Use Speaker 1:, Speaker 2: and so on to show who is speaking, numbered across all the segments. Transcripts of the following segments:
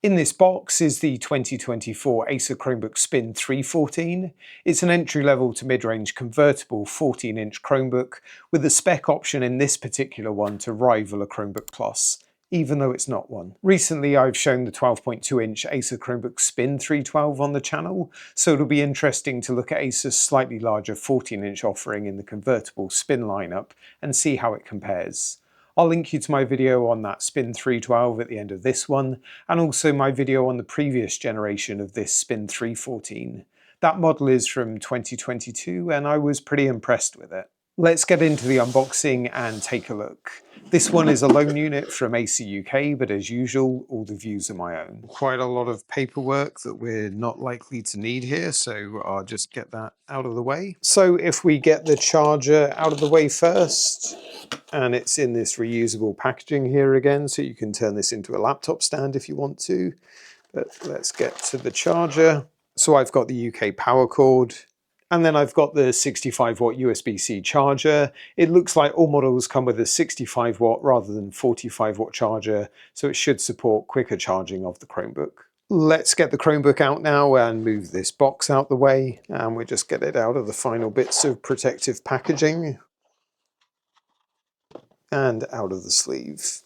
Speaker 1: In this box is the 2024 Acer Chromebook Spin 314. It's an entry-level to mid-range convertible 14-inch Chromebook with the spec option in this particular one to rival a Chromebook Plus, even though it's not one. Recently I've shown the 12.2-inch Acer Chromebook Spin 312 on the channel, so it'll be interesting to look at Acer's slightly larger 14-inch offering in the convertible Spin lineup and see how it compares. I'll link you to my video on that Spin 312 at the end of this one, and also my video on the previous generation of this Spin 314. That model is from 2022 and I was pretty impressed with it. Let's get into the unboxing and take a look. This one is a loan unit from Acer UK, but as usual, all the views are my own. Quite a lot of paperwork that we're not likely to need here, so I'll just get that out of the way. So if we get the charger out of the way first, and it's in this reusable packaging here again, so you can turn this into a laptop stand if you want to. But let's get to the charger. So I've got the UK power cord, and then I've got the 65 watt USB-C charger. It looks like all models come with a 65 watt rather than 45 watt charger, so it should support quicker charging of the Chromebook. Let's get the Chromebook out now and move this box out the way, and we'll just get it out of the final bits of protective packaging and out of the sleeve.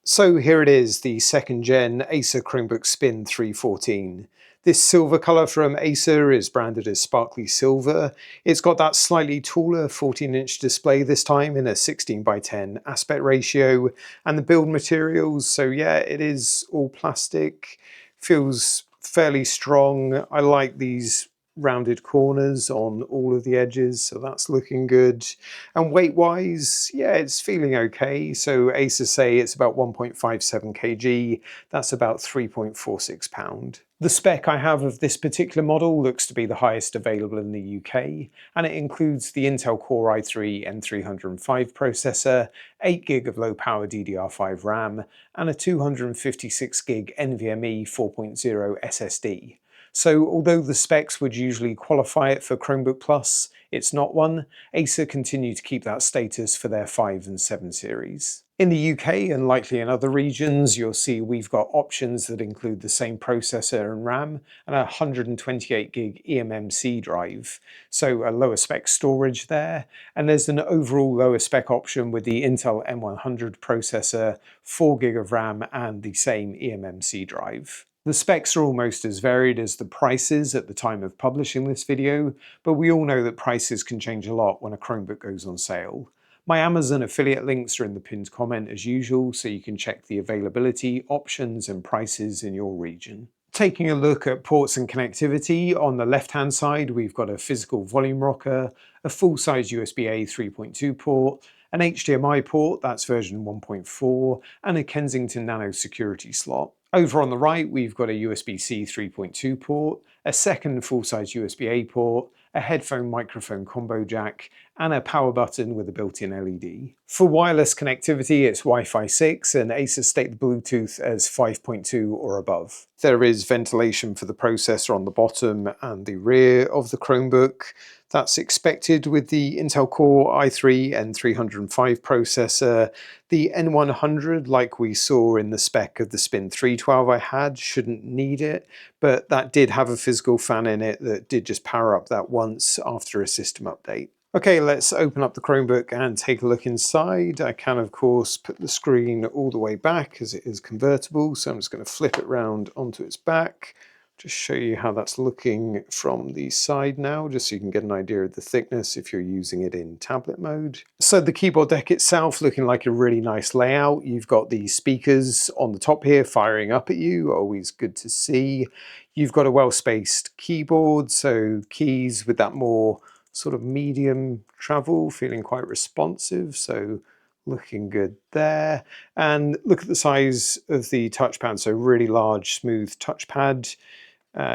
Speaker 1: So here it is, the second gen Acer Chromebook Spin 314. This silver colour from Acer is branded as sparkly silver. It's got that slightly taller 14-inch display this time in a 16:10 aspect ratio, and the build materials, so yeah, it is all plastic, feels fairly strong. I like these rounded corners on all of the edges, so that's looking good. And weight wise, yeah, it's feeling okay. So Acer say it's about 1.57 kg, that's about 3.46 pound. The spec I have of this particular model looks to be the highest available in the UK, and it includes the Intel Core i3-N305 processor, 8GB of low power DDR5 RAM, and a 256GB NvMe 4.0 SSD. So although the specs would usually qualify it for Chromebook Plus, it's not one. Acer continue to keep that status for their 5 and 7 series. In the UK and likely in other regions, you'll see we've got options that include the same processor and RAM and a 128GB eMMC drive, so a lower spec storage there. And there's an overall lower spec option with the Intel N100 processor, 4GB of RAM and the same eMMC drive. The specs are almost as varied as the prices at the time of publishing this video, but we all know that prices can change a lot when a Chromebook goes on sale. My Amazon affiliate links are in the pinned comment as usual, so you can check the availability, options and prices in your region. Taking a look at ports and connectivity, on the left-hand side we've got a physical volume rocker, a full-size USB-A 3.2 port, an HDMI port, that's version 1.4, and a Kensington Nano security slot. Over on the right, we've got a USB-C 3.2 port, a second full-size USB-A port, a headphone microphone combo jack, and a power button with a built-in LED. For wireless connectivity, it's Wi-Fi 6, and Acer state the Bluetooth as 5.2 or above. There is ventilation for the processor on the bottom and the rear of the Chromebook. That's expected with the Intel Core i3-N305 processor. The N100, like we saw in the spec of the Spin 312 I had, shouldn't need it, but that did have a physical fan in it that did just power up that once after a system update. Okay, let's open up the Chromebook and take a look inside. I can, of course, put the screen all the way back as it is convertible, so I'm just going to flip it round onto its back. Just show you how that's looking from the side now, just so you can get an idea of the thickness if you're using it in tablet mode. So the keyboard deck itself looking like a really nice layout. You've got the speakers on the top here firing up at you, always good to see. You've got a well-spaced keyboard, so keys with that more sort of medium travel, feeling quite responsive, so looking good there. And look at the size of the touchpad, so really large, smooth touchpad.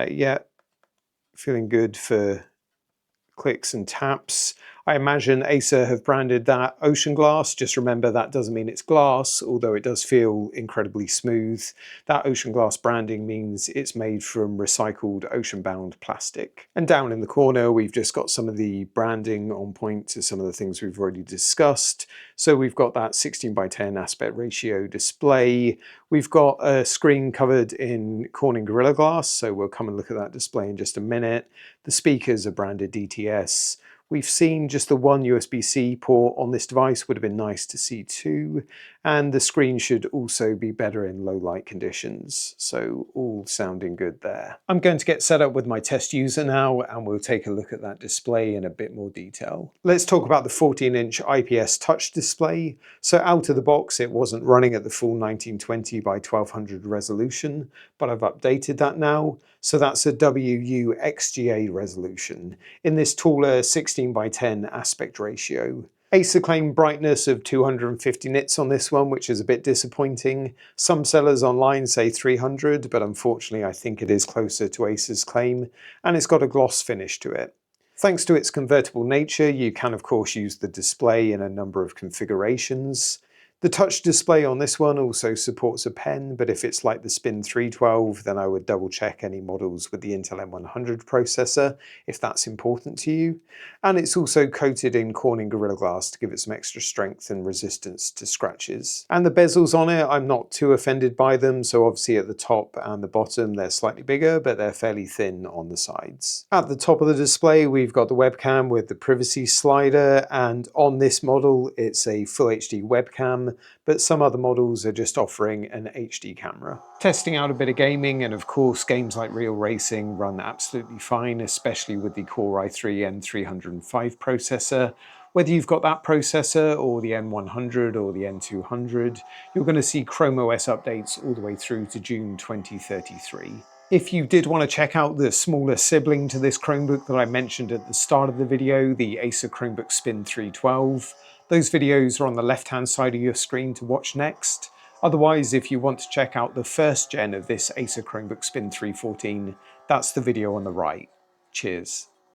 Speaker 1: Yeah, feeling good for clicks and taps. I imagine Acer have branded that ocean glass. Just remember that doesn't mean it's glass, although it does feel incredibly smooth. That ocean glass branding means it's made from recycled ocean-bound plastic. And down in the corner, we've just got some of the branding on point to some of the things we've already discussed. So we've got that 16:10 aspect ratio display. We've got a screen covered in Corning Gorilla Glass, so we'll come and look at that display in just a minute. The speakers are branded DTS. We've seen just the one USB-C port on this device, would have been nice to see too. And the screen should also be better in low light conditions. So all sounding good there. I'm going to get set up with my test user now and we'll take a look at that display in a bit more detail. Let's talk about the 14-inch IPS touch display. So out of the box, it wasn't running at the full 1920 by 1200 resolution, but I've updated that now. So that's a WUXGA resolution in this taller 16:10 aspect ratio. Acer claimed brightness of 250 nits on this one, which is a bit disappointing. Some sellers online say 300, but unfortunately I think it is closer to Acer's claim, and it's got a gloss finish to it. Thanks to its convertible nature, you can of course use the display in a number of configurations. The touch display on this one also supports a pen, but if it's like the Spin 312, then I would double check any models with the Intel N100 processor, if that's important to you. And it's also coated in Corning Gorilla Glass to give it some extra strength and resistance to scratches. And the bezels on it, I'm not too offended by them, so obviously at the top and the bottom they're slightly bigger, but they're fairly thin on the sides. At the top of the display we've got the webcam with the privacy slider, and on this model it's a full HD webcam, but some other models are just offering an HD camera. Testing out a bit of gaming, and of course games like Real Racing run absolutely fine, especially with the Core i3-N305 processor. Whether you've got that processor or the N100 or the N200, you're going to see ChromeOS updates all the way through to June 2033. If you did want to check out the smaller sibling to this Chromebook that I mentioned at the start of the video, the Acer Chromebook Spin 312, those videos are on the left-hand side of your screen to watch next. Otherwise, if you want to check out the first gen of this Acer Chromebook Spin 314, that's the video on the right. Cheers.